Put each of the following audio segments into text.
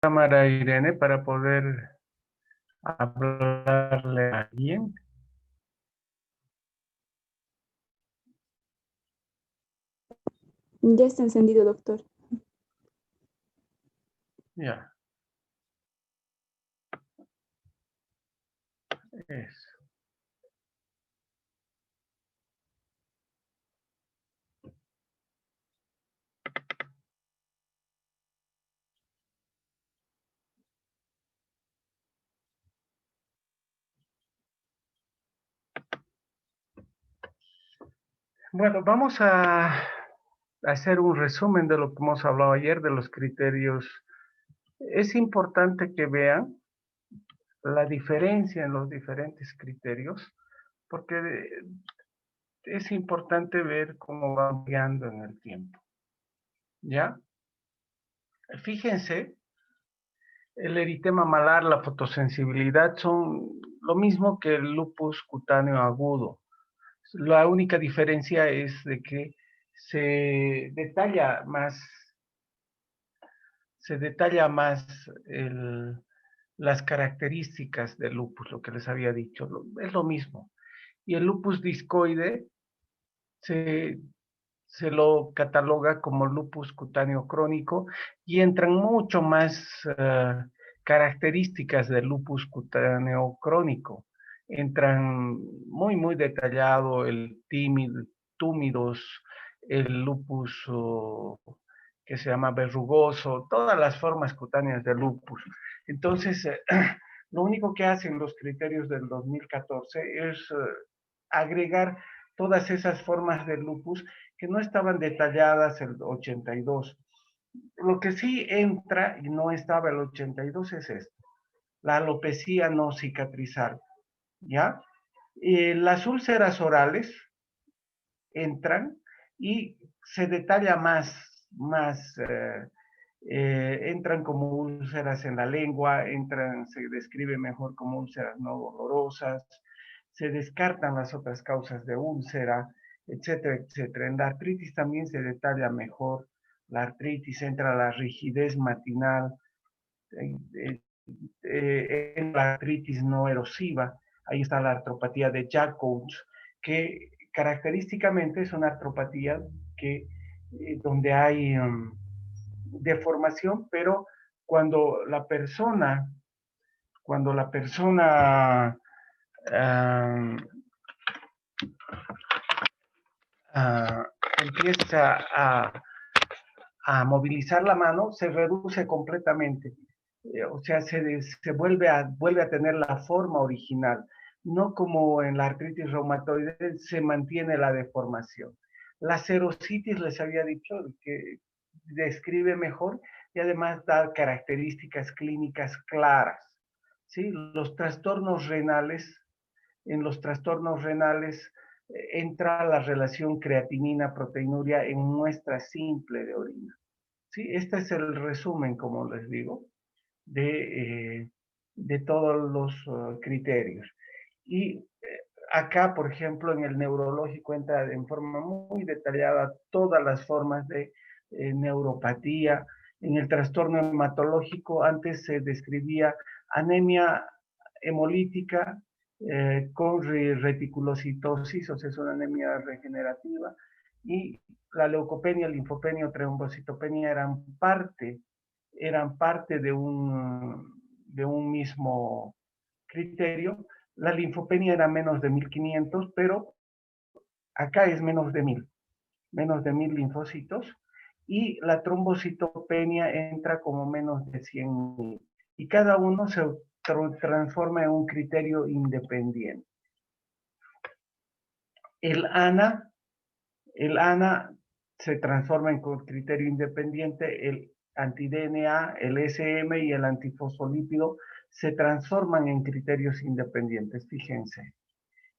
Cámara, Irene, para poder hablarle a alguien. Ya está encendido, doctor. Ya. Eso. Bueno, vamos a hacer un resumen de lo que hemos hablado ayer, de los criterios. Es importante que vean la diferencia en los diferentes criterios, porque es importante ver cómo va cambiando en el tiempo. ¿Ya? Fíjense, el eritema malar, la fotosensibilidad son lo mismo que el lupus cutáneo agudo. La única diferencia es de que se detalla más, se detalla más las características del lupus, lo que les había dicho, es lo mismo. Y el lupus discoide se, se lo cataloga como lupus cutáneo crónico y entran mucho más características del lupus cutáneo crónico. Entran muy detallado el túmidos, el lupus que se llama verrugoso, todas las formas cutáneas del lupus. Entonces, lo único que hacen los criterios del 2014 es agregar todas esas formas de lupus que no estaban detalladas el 82. Lo que sí entra y no estaba el 82 es esto, la alopecia no cicatrizal, ¿ya? Las úlceras orales entran y se detalla entran como úlceras en la lengua, se describe mejor como úlceras no dolorosas, se descartan las otras causas de úlcera, etcétera, etcétera. En la artritis también se detalla mejor la artritis, entra la rigidez matinal, en la artritis no erosiva, ahí está la artropatía de Jacobs, que característicamente es una artropatía donde hay deformación, pero cuando la persona, cuando la persona uh, uh, empieza a movilizar la mano, se reduce completamente. O sea, vuelve a tener la forma original. No como en la artritis reumatoide, se mantiene la deformación. La serositis, les había dicho, que describe mejor y además da características clínicas claras. ¿Sí? Los trastornos renales, en los trastornos renales entra la relación creatinina-proteinuria en muestra simple de orina. ¿Sí? Este es el resumen, como les digo, de todos los criterios. Y acá, por ejemplo, en el neurológico entra en forma muy detallada todas las formas de neuropatía. En el trastorno hematológico antes se describía anemia hemolítica con reticulocitosis, o sea, es una anemia regenerativa, y la leucopenia, linfopenia o trombocitopenia eran parte de un mismo criterio. La linfopenia era menos de 1500, pero acá es menos de 1000 linfocitos, y la trombocitopenia entra como menos de 100.000. Y cada uno se transforma en un criterio independiente. El ANA, el ANA se transforma en criterio independiente, el anti-DNA, el SM y el antifosfolípido se transforman en criterios independientes, fíjense.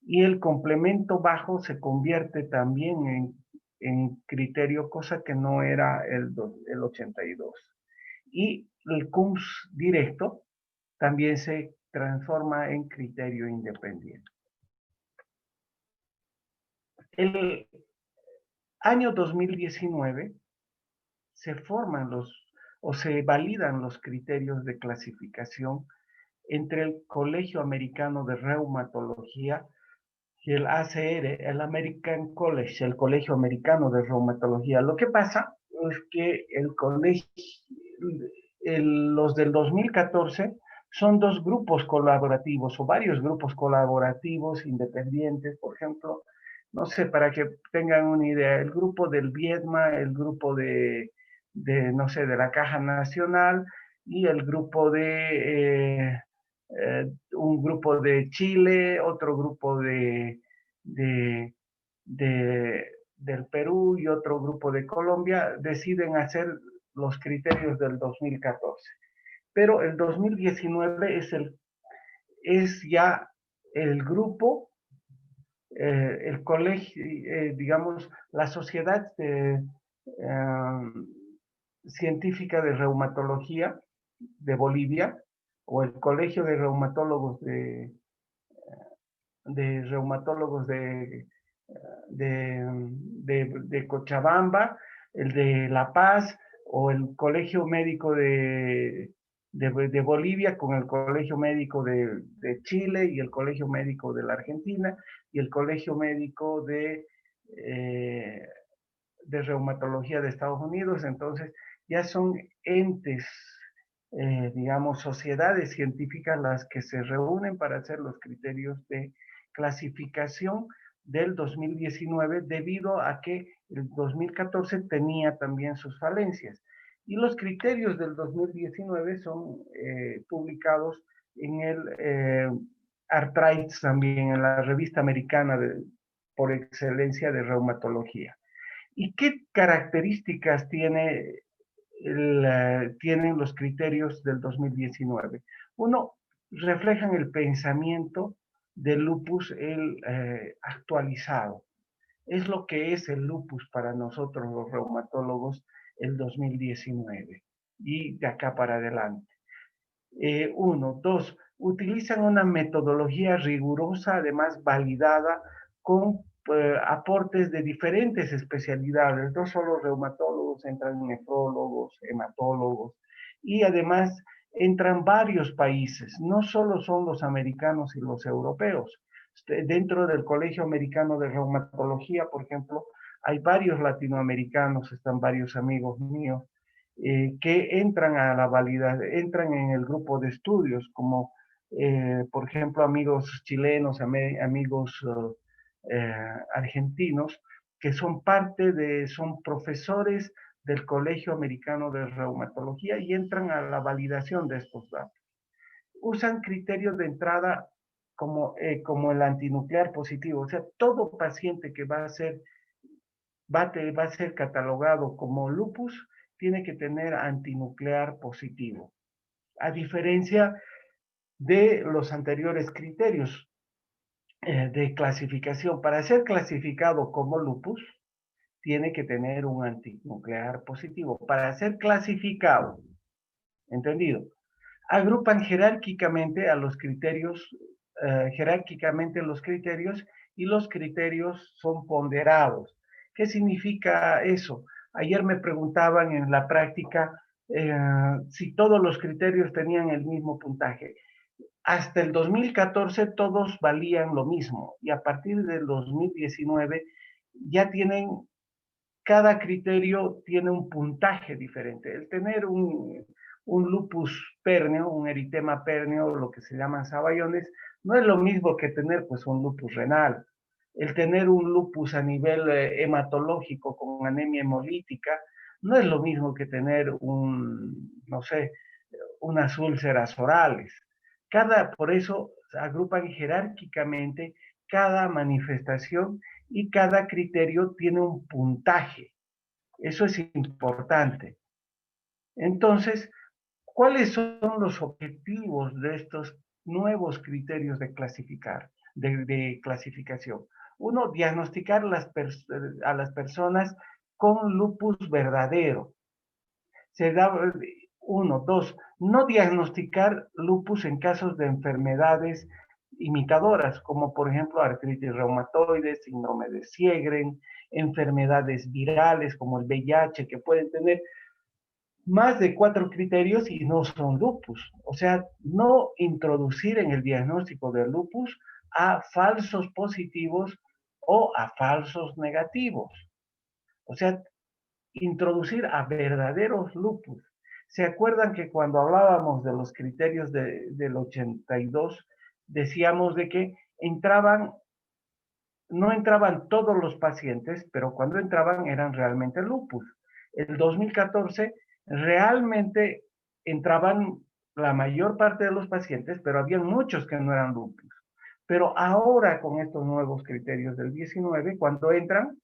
Y el complemento bajo se convierte también en criterio, cosa que no era el 82. Y el CUMS directo también se transforma en criterio independiente. El año 2019 se forman o se validan los criterios de clasificación entre el Colegio Americano de Reumatología y el ACR, el American College, el Colegio Americano de Reumatología. Lo que pasa es que el colegio, los del 2014 son dos grupos colaborativos o varios grupos colaborativos independientes, por ejemplo, no sé, para que tengan una idea, el grupo del Viedma, el grupo no sé, de la Caja Nacional y el grupo un grupo de Chile, otro grupo de, del Perú y otro grupo de Colombia, deciden hacer los criterios del 2014. Pero el 2019 es ya el grupo, el colegio, digamos, la sociedad científica de reumatología de Bolivia o el colegio de reumatólogos de reumatólogos de Cochabamba, el de La Paz o el Colegio Médico de Bolivia con el Colegio Médico de Chile y el Colegio Médico de la Argentina y el Colegio Médico de Reumatología de Estados Unidos. Entonces, ya son entes, digamos, sociedades científicas las que se reúnen para hacer los criterios de clasificación del 2019 debido a que el 2014 tenía también sus falencias. Y los criterios del 2019 son publicados en el Arthritis también, en la revista americana por excelencia de reumatología. ¿Y qué características tienen los criterios del 2019? Uno, reflejan el pensamiento del lupus actualizado. Es lo que es el lupus para nosotros los reumatólogos el 2019 y de acá para adelante. Uno, dos, utilizan una metodología rigurosa, además validada con aportes de diferentes especialidades, no solo reumatólogos, entran nefrólogos, hematólogos, y además entran varios países, no solo son los americanos y los europeos. Dentro del Colegio Americano de Reumatología, por ejemplo, hay varios latinoamericanos, están varios amigos míos, que entran a la validad, entran en el grupo de estudios, como por ejemplo amigos chilenos, amigos argentinos, que son profesores del Colegio Americano de Reumatología y entran a la validación de estos datos. Usan criterios de entrada como el antinuclear positivo, o sea, todo paciente que va a ser catalogado como lupus tiene que tener antinuclear positivo, a diferencia de los anteriores criterios de clasificación. Para ser clasificado como lupus, tiene que tener un antinuclear positivo. Para ser clasificado, ¿entendido? Agrupan jerárquicamente a los criterios, jerárquicamente los criterios, y los criterios son ponderados. ¿Qué significa eso? Ayer me preguntaban en la práctica si todos los criterios tenían el mismo puntaje. Hasta el 2014 todos valían lo mismo y a partir del 2019 ya cada criterio tiene un puntaje diferente. El tener un lupus pérneo, un eritema pérneo, lo que se llaman saballones, no es lo mismo que tener pues un lupus renal. El tener un lupus a nivel hematológico con anemia hemolítica no es lo mismo que tener no sé, unas úlceras orales. Por eso agrupan jerárquicamente cada manifestación y cada criterio tiene un puntaje. Eso es importante. Entonces, ¿cuáles son los objetivos de estos nuevos criterios de clasificación? Uno, diagnosticar a las personas con lupus verdadero. Se da, uno, dos, no diagnosticar lupus en casos de enfermedades imitadoras, como por ejemplo artritis reumatoide, síndrome de Sjögren, enfermedades virales como el VIH que pueden tener más de 4 criterios y no son lupus. O sea, no introducir en el diagnóstico de lupus a falsos positivos o a falsos negativos. O sea, introducir a verdaderos lupus. ¿Se acuerdan que cuando hablábamos de los criterios del 82, decíamos de que no entraban todos los pacientes, pero cuando entraban eran realmente lupus? El 2014 realmente entraban la mayor parte de los pacientes, pero había muchos que no eran lupus. Pero ahora con estos nuevos criterios del 19, cuando entran,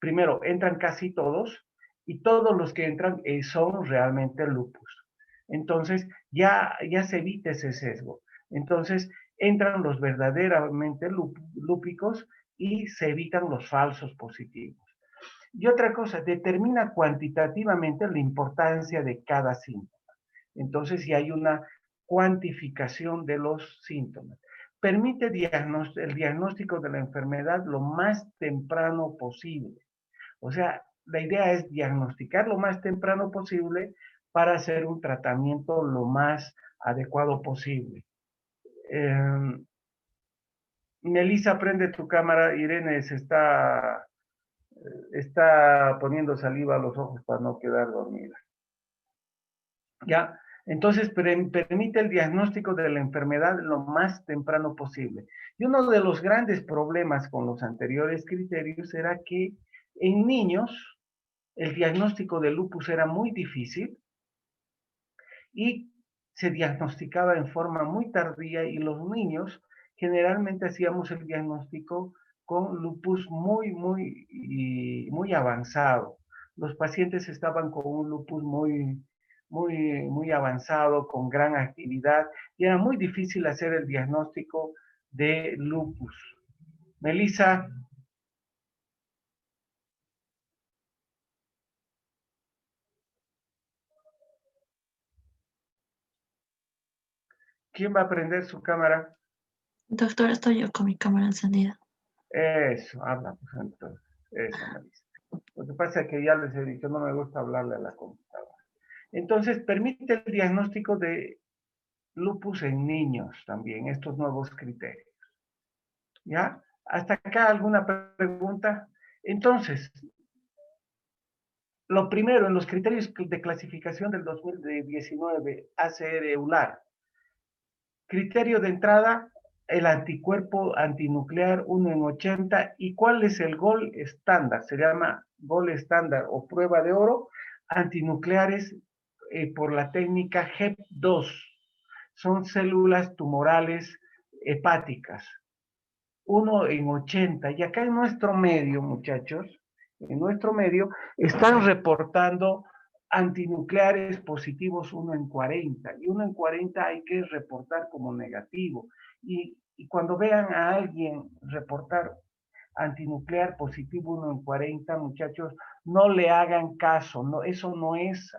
primero entran casi todos y todos los que entran son realmente lupus. Entonces ya se evita ese sesgo. Entonces entran los verdaderamente lúpicos y se evitan los falsos positivos. Y otra cosa, determina cuantitativamente la importancia de cada síntoma. Entonces ya hay una cuantificación de los síntomas. Permite el diagnóstico de la enfermedad lo más temprano posible. O sea, la idea es diagnosticar lo más temprano posible para hacer un tratamiento lo más adecuado posible. Melissa, prende tu cámara. Irene está poniendo saliva a los ojos para no quedar dormida. ¿Ya? Entonces, permite el diagnóstico de la enfermedad lo más temprano posible. Y uno de los grandes problemas con los anteriores criterios era que en niños el diagnóstico de lupus era muy difícil y se diagnosticaba en forma muy tardía y los niños generalmente hacíamos el diagnóstico con lupus muy avanzado. Los pacientes estaban con un lupus muy avanzado, con gran actividad, y era muy difícil hacer el diagnóstico de lupus. Melissa, ¿quién va a prender su cámara? Doctor, estoy yo con mi cámara encendida. Eso, habla, pues entonces. Eso, Melissa. Lo que pasa es que ya les he dicho, no me gusta hablarle a la computadora. Entonces, permite el diagnóstico de lupus en niños también, estos nuevos criterios. ¿Ya? ¿Hasta acá alguna pregunta? Entonces, lo primero, en los criterios de clasificación del 2019, ACR-EULAR, criterio de entrada, el anticuerpo antinuclear 1 en 80. ¿Y cuál es el gol estándar? Se llama gol estándar o prueba de oro, antinucleares por la técnica HEP2. Son células tumorales hepáticas. 1 en 80. Y acá en nuestro medio, muchachos, en nuestro medio, están reportando antinucleares positivos 1 en 40. Y 1 en 40 hay que reportar como negativo. Y cuando vean a alguien reportar antinuclear positivo 1 en 40, muchachos, no le hagan caso. No, eso no es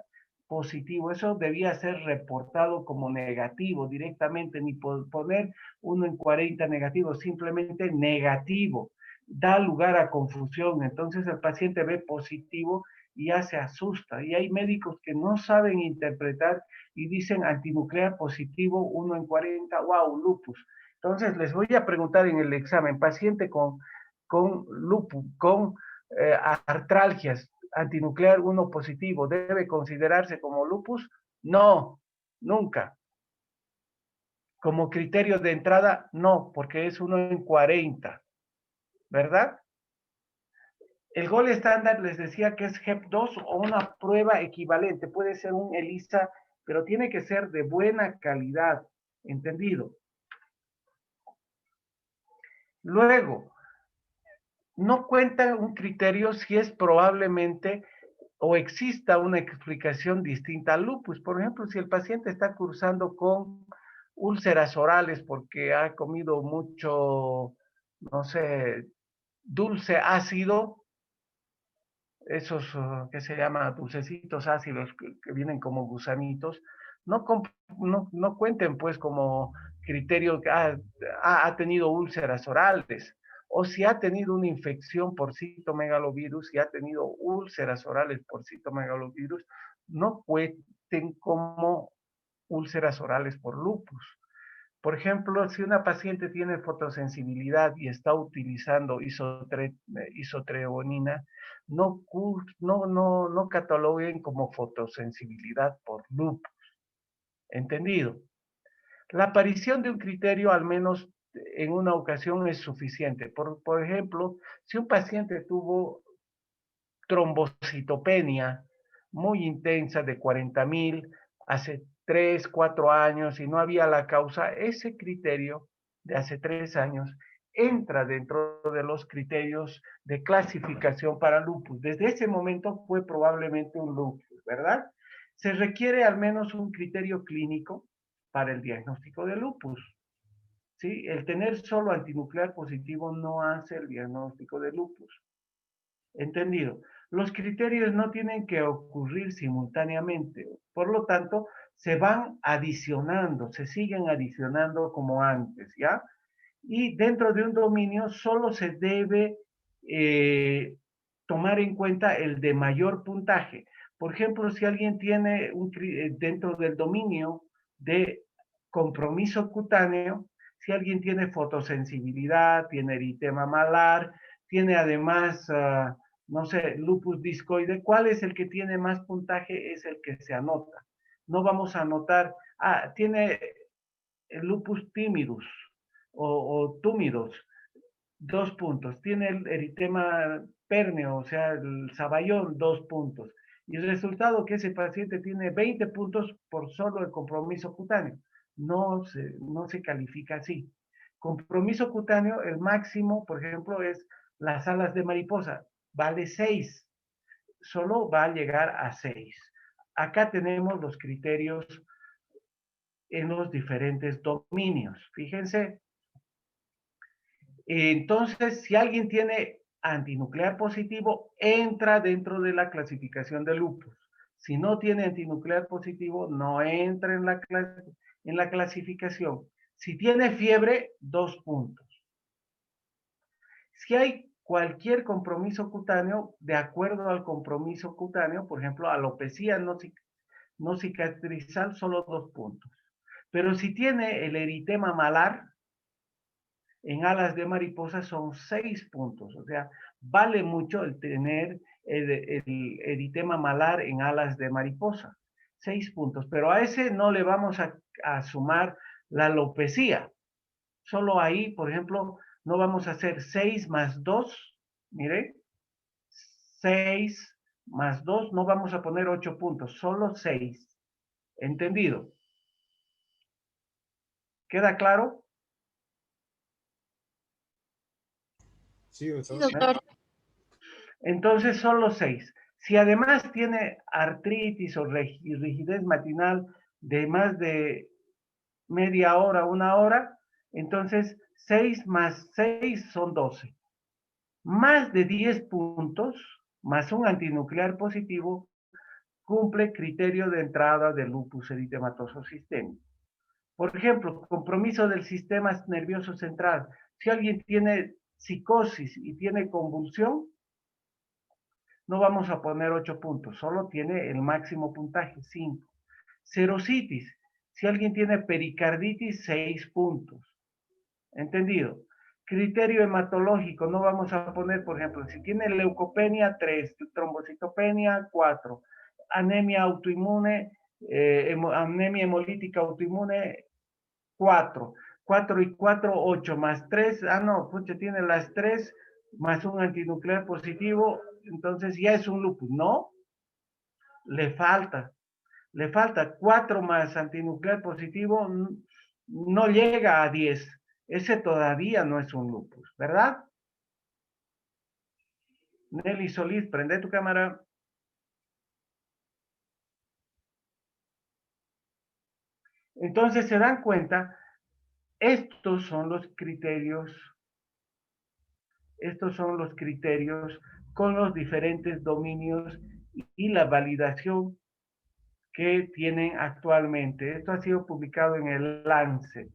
positivo, eso debía ser reportado como negativo directamente, ni poner 1 en 40 negativo, simplemente negativo. Da lugar a confusión. Entonces el paciente ve positivo y ya se asusta. Y hay médicos que no saben interpretar y dicen antinuclear positivo 1 en 40, wow, lupus. Entonces les voy a preguntar en el examen, paciente con lupus, con artralgias, antinuclear 1 positivo, ¿debe considerarse como lupus? No, nunca. Como criterio de entrada, no, porque es 1 en 40, ¿verdad? El gol estándar les decía que es HEP2 o una prueba equivalente, puede ser un ELISA, pero tiene que ser de buena calidad, ¿entendido? Luego, no cuenta un criterio si es probablemente o exista una explicación distinta al lupus. Por ejemplo, si el paciente está cursando con úlceras orales porque ha comido mucho, no sé, dulce ácido, esos que se llama dulcecitos ácidos que vienen como gusanitos, no, no cuenten pues como criterio que ha tenido úlceras orales, o si ha tenido una infección por citomegalovirus, si ha tenido úlceras orales por citomegalovirus, no cuenten como úlceras orales por lupus. Por ejemplo, si una paciente tiene fotosensibilidad y está utilizando isotretinoína, no cataloguen como fotosensibilidad por lupus. ¿Entendido? La aparición de un criterio, al menos en una ocasión, es suficiente. Por ejemplo, si un paciente tuvo trombocitopenia muy intensa de 40.000 hace 3, 4 años y no había la causa, ese criterio de hace 3 años entra dentro de los criterios de clasificación para lupus. Desde ese momento fue probablemente un lupus, ¿verdad? Se requiere al menos un criterio clínico para el diagnóstico de lupus. ¿Sí? El tener solo antinuclear positivo no hace el diagnóstico de lupus. ¿Entendido? Los criterios no tienen que ocurrir simultáneamente, por lo tanto, se van adicionando, se siguen adicionando como antes, ¿ya? Y dentro de un dominio solo se debe tomar en cuenta el de mayor puntaje. Por ejemplo, si alguien tiene dentro del dominio de compromiso cutáneo, si alguien tiene fotosensibilidad, tiene eritema malar, tiene además, no sé, lupus discoide, ¿cuál es el que tiene más puntaje? Es el que se anota. No vamos a anotar, tiene el lupus timidus o túmidos, 2 puntos. Tiene el eritema pérneo, o sea, el saballón, 2 puntos. Y el resultado que ese paciente tiene 20 puntos por solo el compromiso cutáneo. No se califica así. Compromiso cutáneo, el máximo, por ejemplo, es las alas de mariposa. Vale 6. Solo va a llegar a 6. Acá tenemos los criterios en los diferentes dominios. Fíjense. Entonces, si alguien tiene antinuclear positivo, entra dentro de la clasificación de lupus. Si no tiene antinuclear positivo, no entra en la clasificación. Si tiene fiebre, 2 puntos. Si hay cualquier compromiso cutáneo, de acuerdo al compromiso cutáneo, por ejemplo, alopecia no cicatrizal, solo 2 puntos. Pero si tiene el eritema malar, en alas de mariposa son 6 puntos. O sea, vale mucho el tener el eritema malar en alas de mariposa. 6 puntos. Pero a ese no le vamos a sumar la alopecia. Solo ahí, por ejemplo, no vamos a hacer 6 más 2. Mire, 6 más 2, no vamos a poner 8 puntos, solo 6. ¿Entendido? ¿Queda claro? Sí, Sí, doctor. doctor. Entonces son los 6. Si además tiene artritis o rigidez matinal de más de media hora, 1 hora, entonces 6 más 6 son 12. Más de 10 puntos, más un antinuclear positivo, cumple criterio de entrada de lupus eritematoso sistémico. Por ejemplo, compromiso del sistema nervioso central. Si alguien tiene psicosis y tiene convulsión, no vamos a poner 8 puntos, solo tiene el máximo puntaje, 5. Serositis, si alguien tiene pericarditis, 6 puntos. ¿Entendido? Criterio hematológico, no vamos a poner, por ejemplo, si tiene leucopenia, 3, trombocitopenia, 4, anemia autoinmune, anemia hemolítica autoinmune, 4. 4 y 4, 8 más 3. No, pucha, tiene las 3 más un antinuclear positivo, entonces ya es un lupus. No, le falta. Le falta 4 más antinuclear positivo, no llega a 10. Ese todavía no es un lupus, ¿verdad? Nelly Solís, prende tu cámara. Entonces se dan cuenta, estos son los criterios con los diferentes dominios y la validación que tienen actualmente. Esto ha sido publicado en el Lancet.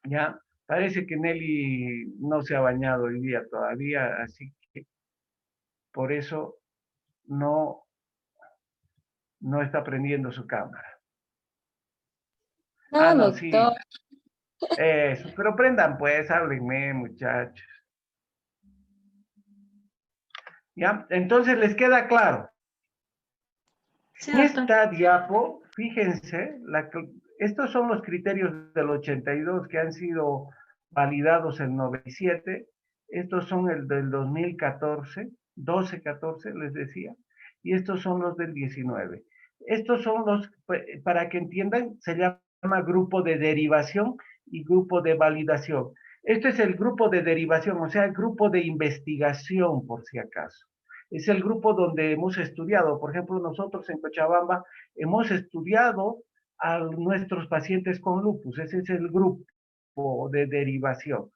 ¿Ya? Parece que Nelly no se ha bañado hoy día todavía, así que por eso no No está prendiendo su cámara. No, Ah, no, sí. doctor. Eso, pero prendan pues, háblenme, muchachos. ¿Ya? Entonces, ¿les queda claro? Sí, En doctor. esta diapo, fíjense, estos son los criterios del 82 que han sido validados en 97. Estos son el del 2014, 12-14 les decía, y estos son los del 19. Estos son los, para que entiendan, se llama grupo de derivación y grupo de validación. Este es el grupo de derivación, o sea, el grupo de investigación, por si acaso. Es el grupo donde hemos estudiado. Por ejemplo, nosotros en Cochabamba hemos estudiado a nuestros pacientes con lupus. Ese es el grupo de derivación.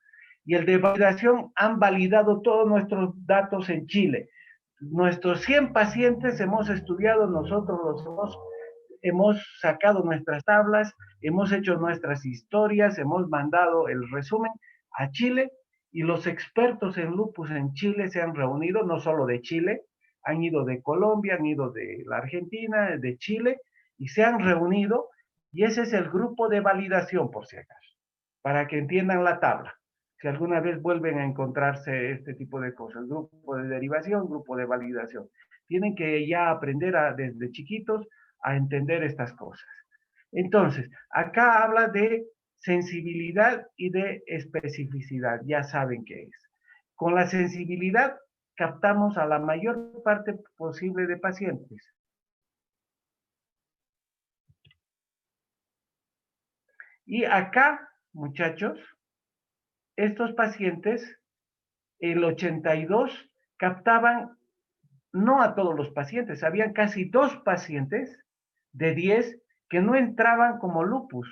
Y el de validación han validado todos nuestros datos en Chile. Nuestros 100 pacientes hemos estudiado, nosotros los hemos sacado nuestras tablas, hemos hecho nuestras historias, hemos mandado el resumen a Chile y los expertos en lupus en Chile se han reunido, no solo de Chile, han ido de Colombia, han ido de la Argentina, de Chile, y se han reunido, y ese es el grupo de validación, por si acaso, para que entiendan la tabla. Si alguna vez vuelven a encontrarse este tipo de cosas, grupo de derivación, grupo de validación. Tienen que ya aprender desde chiquitos a entender estas cosas. Entonces, acá habla de sensibilidad y de especificidad, ya saben qué es. Con la sensibilidad captamos a la mayor parte posible de pacientes. Y acá, muchachos, estos pacientes, el 82, captaban no a todos los pacientes, habían casi 2 pacientes de 10 que no entraban como lupus,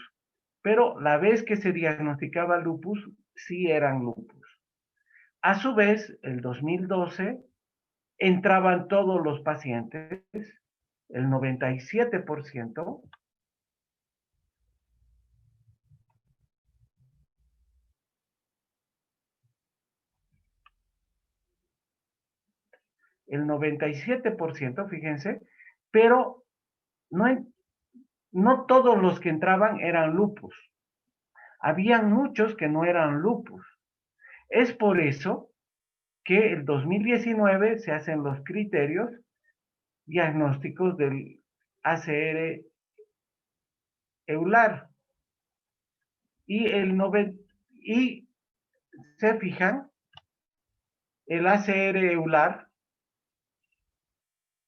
pero la vez que se diagnosticaba lupus, sí eran lupus. A su vez, el 2012, entraban todos los pacientes, el 97%, el 97%, fíjense, pero no todos los que entraban eran lupus. Habían muchos que no eran lupus. Es por eso que el 2019 se hacen los criterios diagnósticos del ACR eular. Y se fijan, el ACR eular,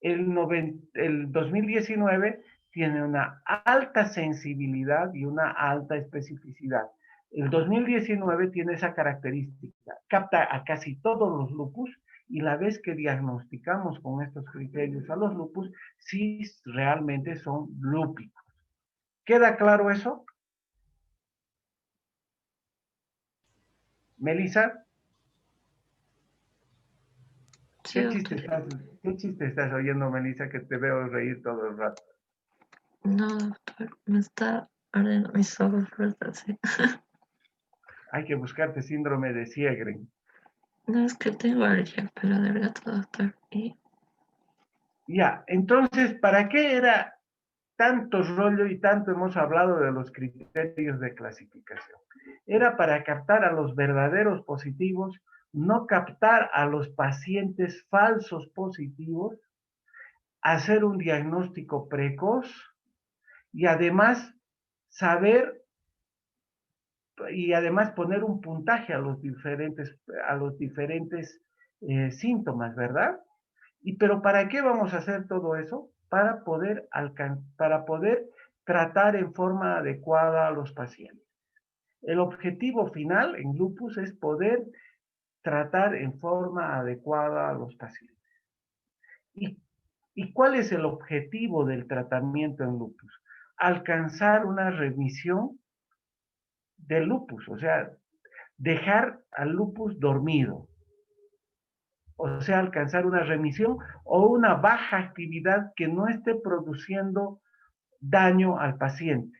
el 2019 tiene una alta sensibilidad y una alta especificidad. El 2019 tiene esa característica, capta a casi todos los lupus y la vez que diagnosticamos con estos criterios a los lupus, sí realmente son lúpicos. ¿Queda claro eso? ¿Melissa? Sí, doctor. ¿Qué chiste estás oyendo, Melissa, que te veo reír todo el rato? No, doctor. Me está ardiendo mis ojos, ¿verdad? Sí. Hay que buscarte síndrome de Sjögren. No, es que tengo alergia al pelo del gato, doctor. Y Ya, entonces, ¿para qué era tanto rollo y tanto hemos hablado de los criterios de clasificación? Era para captar a los verdaderos positivos, no captar a los pacientes falsos positivos, hacer un diagnóstico precoz y además saber y además poner un puntaje a los diferentes síntomas, ¿verdad? Pero ¿para qué vamos a hacer todo eso? Para poder tratar en forma adecuada a los pacientes. El objetivo final en lupus es poder tratar en forma adecuada a los pacientes. ¿Y cuál es el objetivo del tratamiento en lupus? Alcanzar una remisión del lupus, o sea, dejar al lupus dormido. O sea, alcanzar una remisión o una baja actividad que no esté produciendo daño al paciente.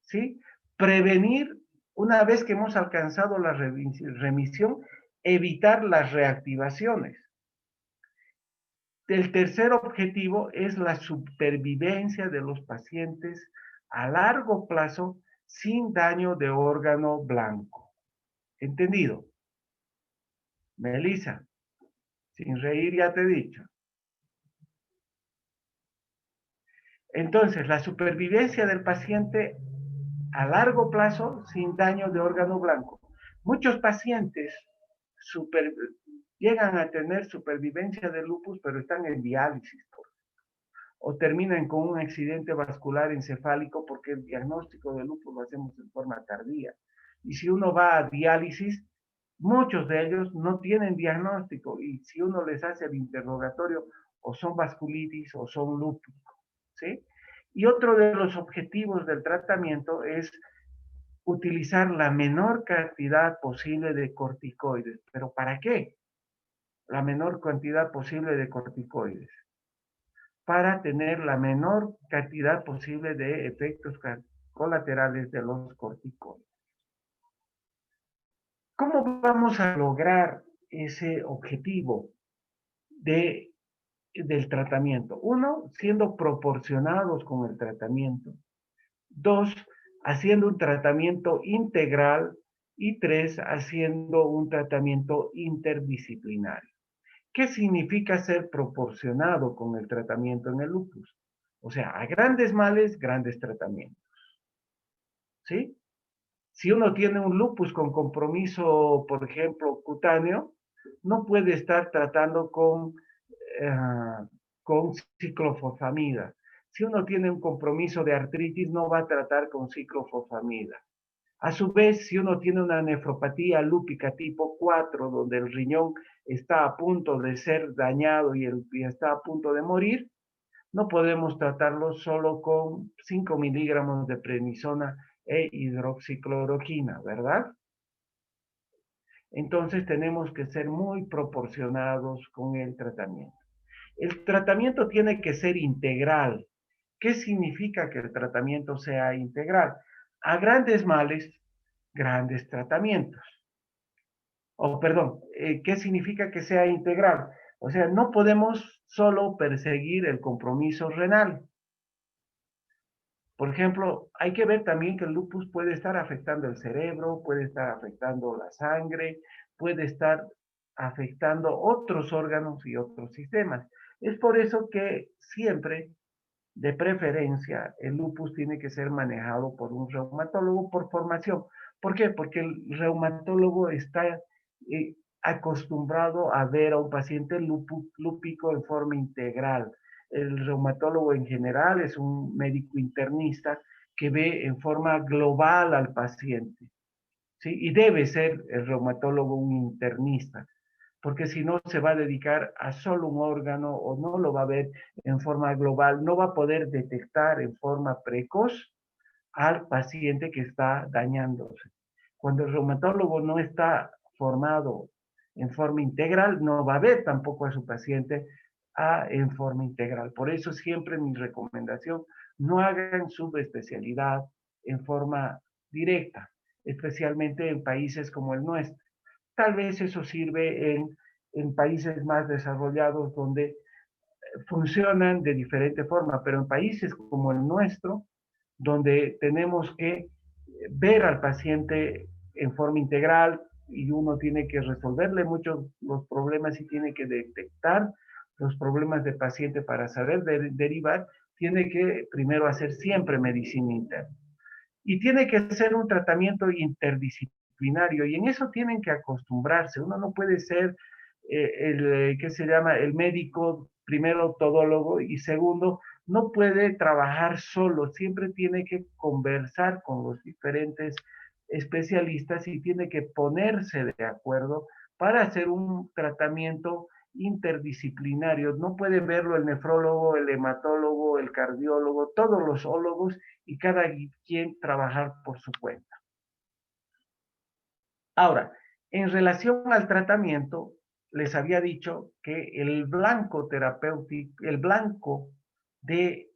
¿Sí? Prevenir, una vez que hemos alcanzado la remisión, evitar las reactivaciones. El tercer objetivo es la supervivencia de los pacientes a largo plazo sin daño de órgano blanco. ¿Entendido? Melissa, sin reír ya te he dicho. Entonces, la supervivencia del paciente a largo plazo sin daño de órgano blanco. Muchos pacientes llegan a tener supervivencia de lupus, pero están en diálisis, o terminan con un accidente vascular encefálico porque el diagnóstico de lupus lo hacemos en forma tardía. Y si uno va a diálisis, muchos de ellos no tienen diagnóstico y si uno les hace el interrogatorio, o son vasculitis o son lupus, ¿sí? Y otro de los objetivos del tratamiento es utilizar la menor cantidad posible de corticoides. ¿Pero para qué? La menor cantidad posible de corticoides. Para tener la menor cantidad posible de efectos colaterales de los corticoides. ¿Cómo vamos a lograr ese objetivo del tratamiento? Uno, siendo proporcionados con el tratamiento. Dos, haciendo un tratamiento integral. Y tres, haciendo un tratamiento interdisciplinario. ¿Qué significa ser proporcionado con el tratamiento en el lupus? O sea, a grandes males, grandes tratamientos. ¿Sí? Si uno tiene un lupus con compromiso, por ejemplo, cutáneo, no puede estar tratando con ciclofosfamida. Si uno tiene un compromiso de artritis, no va a tratar con ciclofosfamida. A su vez, si uno tiene una nefropatía lúpica tipo 4, donde el riñón está a punto de ser dañado y está a punto de morir, no podemos tratarlo solo con 5 miligramos de prednisona e hidroxicloroquina, ¿verdad? Entonces tenemos que ser muy proporcionados con el tratamiento. El tratamiento tiene que ser integral. ¿Qué significa que el tratamiento sea integral? A grandes males, grandes tratamientos. ¿Qué significa que sea integral? O sea, no podemos solo perseguir el compromiso renal. Por ejemplo, hay que ver también que el lupus puede estar afectando el cerebro, puede estar afectando la sangre, puede estar afectando otros órganos y otros sistemas. Es por eso que siempre, de preferencia, el lupus tiene que ser manejado por un reumatólogo por formación. ¿Por qué? Porque el reumatólogo está acostumbrado a ver a un paciente lúpico en forma integral. El reumatólogo en general es un médico internista que ve en forma global al paciente, ¿sí? Y debe ser el reumatólogo un internista, porque si no se va a dedicar a solo un órgano o no lo va a ver en forma global, no va a poder detectar en forma precoz al paciente que está dañándose. Cuando el reumatólogo no está formado en forma integral, no va a ver tampoco a su paciente en forma integral. Por eso siempre mi recomendación, no hagan subespecialidad en forma directa, especialmente en países como el nuestro. Tal vez eso sirve en países más desarrollados donde funcionan de diferente forma, pero en países como el nuestro, donde tenemos que ver al paciente en forma integral y uno tiene que resolverle muchos los problemas y tiene que detectar los problemas del paciente para saber derivar, tiene que primero hacer siempre medicina interna. Y tiene que ser un tratamiento interdisciplinario y en eso tienen que acostumbrarse. Uno no puede ser ¿qué se llama? El médico, primero todólogo y segundo, no puede trabajar solo, siempre tiene que conversar con los diferentes especialistas y tiene que ponerse de acuerdo para hacer un tratamiento interdisciplinario. No puede verlo el nefrólogo, el hematólogo, el cardiólogo, todos los ólogos y cada quien trabajar por su cuenta. Ahora, en relación al tratamiento, les había dicho que el blanco terapéutico, el blanco del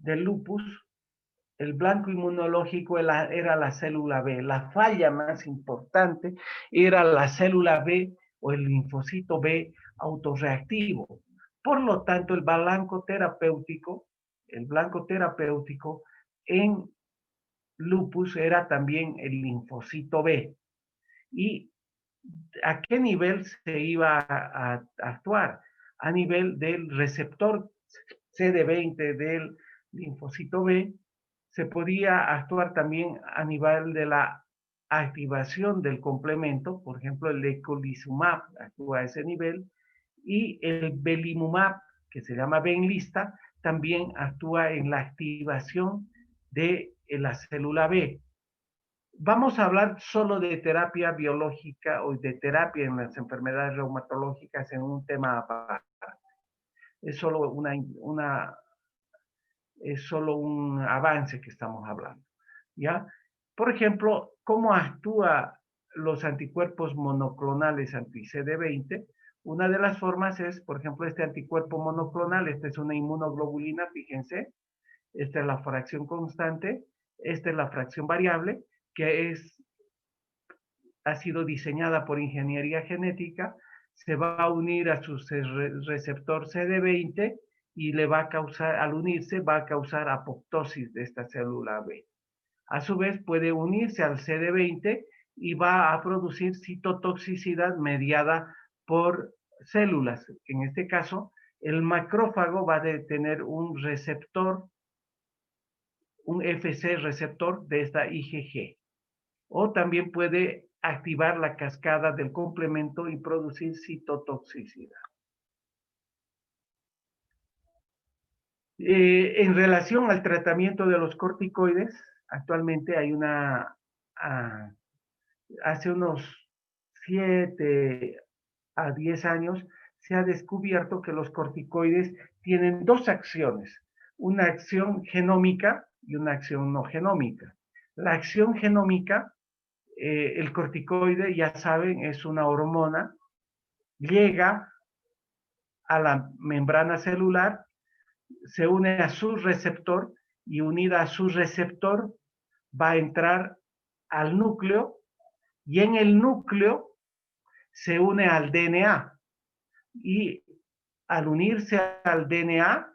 lupus, el blanco inmunológico era la célula B. La falla más importante era la célula B o el linfocito B autorreactivo. Por lo tanto, el blanco terapéutico en lupus era también el linfocito B. ¿Y a qué nivel se iba a actuar? A nivel del receptor CD20 del linfocito B, se podía actuar también a nivel de la activación del complemento, por ejemplo, el eculizumab actúa a ese nivel, y el belimumab, que se llama Benlista, también actúa en la activación de la célula B. Vamos a hablar solo de terapia biológica o de terapia en las enfermedades reumatológicas en un tema aparte. Es solo es solo un avance que estamos hablando, ¿ya? Por ejemplo, ¿cómo actúan los anticuerpos monoclonales anti-CD20? Una de las formas es, por ejemplo, este anticuerpo monoclonal, esta es una inmunoglobulina, fíjense, esta es la fracción constante, esta es la fracción variable, que ha sido diseñada por ingeniería genética, se va a unir a su receptor CD20 y le va a causar, al unirse, va a causar apoptosis de esta célula B. A su vez, puede unirse al CD20 y va a producir citotoxicidad mediada por células. En este caso, el macrófago va a tener un receptor, un FC receptor de esta IgG. O también puede activar la cascada del complemento y producir citotoxicidad. En relación al tratamiento de los corticoides, actualmente hay hace unos 7 a 10 años, se ha descubierto que los corticoides tienen dos acciones, una acción genómica y una acción no genómica. La acción genómica, el corticoide, ya saben, es una hormona, llega a la membrana celular, se une a su receptor y unida a su receptor va a entrar al núcleo y en el núcleo se une al DNA y al unirse al DNA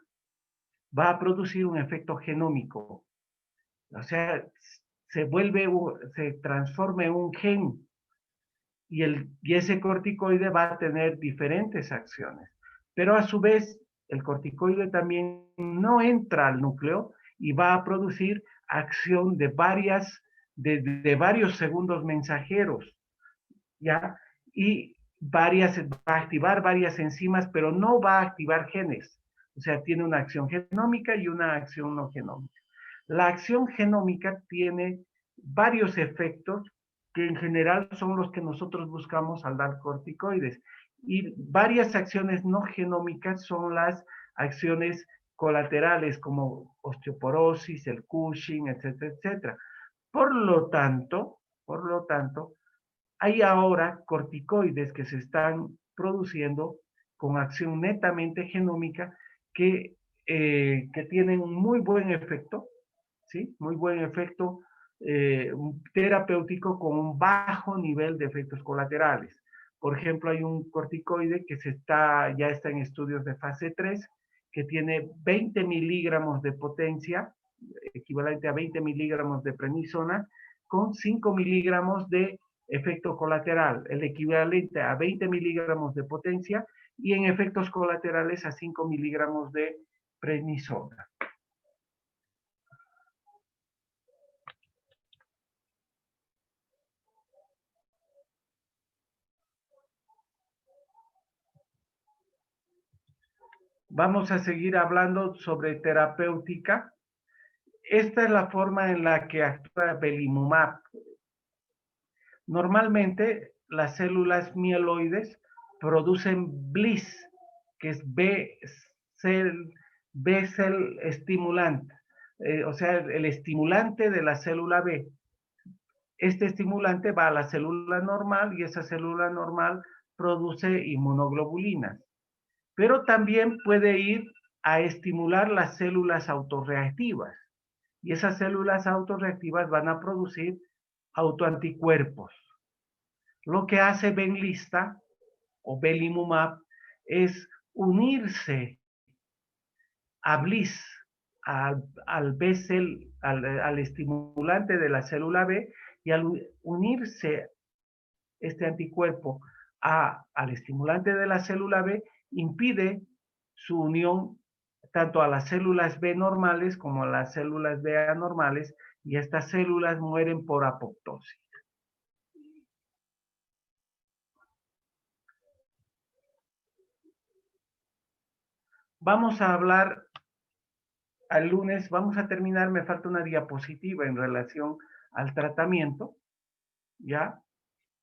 va a producir un efecto genómico. O sea, se transforma en un gen y ese corticoide va a tener diferentes acciones. Pero a su vez, el corticoide también no entra al núcleo y va a producir acción de varios segundos mensajeros, ¿ya? Y va a activar varias enzimas, pero no va a activar genes. O sea, tiene una acción genómica y una acción no genómica. La acción genómica tiene varios efectos que en general son los que nosotros buscamos al dar corticoides. Y varias acciones no genómicas son las acciones colaterales como osteoporosis, el Cushing, etcétera, etcétera. Por lo tanto, hay ahora corticoides que se están produciendo con acción netamente genómica que tienen un muy buen efecto, ¿sí? Muy buen efecto terapéutico con un bajo nivel de efectos colaterales. Por ejemplo, hay un corticoide que ya está en estudios de fase 3, que tiene 20 miligramos de potencia, equivalente a 20 miligramos de prednisona, con 5 miligramos de efecto colateral, el equivalente a 20 miligramos de potencia y en efectos colaterales a 5 miligramos de prednisona. Vamos a seguir hablando sobre terapéutica. Esta es la forma en la que actúa belimumab. Normalmente las células mieloides producen BLIS, que es B-cell estimulante, o sea, el estimulante de la célula B. Este estimulante va a la célula normal y esa célula normal produce inmunoglobulinas. Pero también puede ir a estimular las células autorreactivas. Y esas células autorreactivas van a producir autoanticuerpos. Lo que hace Benlista o belimumab es unirse a Bliss, al B-cell, al estimulante de la célula B, y al unirse este anticuerpo al estimulante de la célula B, impide su unión tanto a las células B normales como a las células B anormales, y estas células mueren por apoptosis. Vamos a hablar al lunes, vamos a terminar, me falta una diapositiva en relación al tratamiento, ¿ya?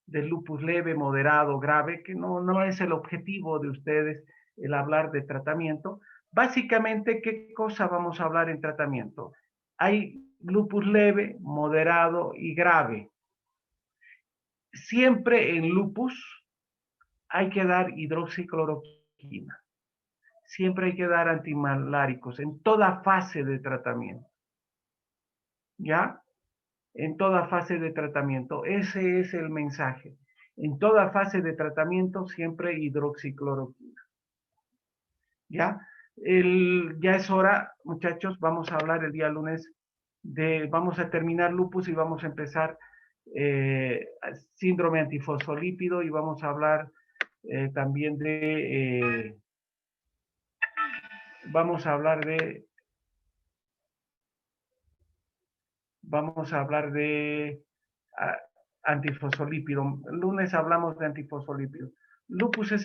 Del lupus leve, moderado, grave, que no es el objetivo de ustedes el hablar de tratamiento. Básicamente, ¿qué cosa vamos a hablar en tratamiento? Hay lupus leve, moderado y grave. Siempre en lupus hay que dar hidroxicloroquina. Siempre hay que dar antimaláricos en toda fase de tratamiento. ¿Ya? En toda fase de tratamiento. Ese es el mensaje. En toda fase de tratamiento siempre hidroxicloroquina. ¿Ya? Ya es hora, muchachos, vamos a hablar el día lunes vamos a terminar lupus y vamos a empezar síndrome antifosfolípido, y vamos a hablar también vamos a hablar de antifosfolípido. El lunes hablamos de antifosfolípido. Lupus es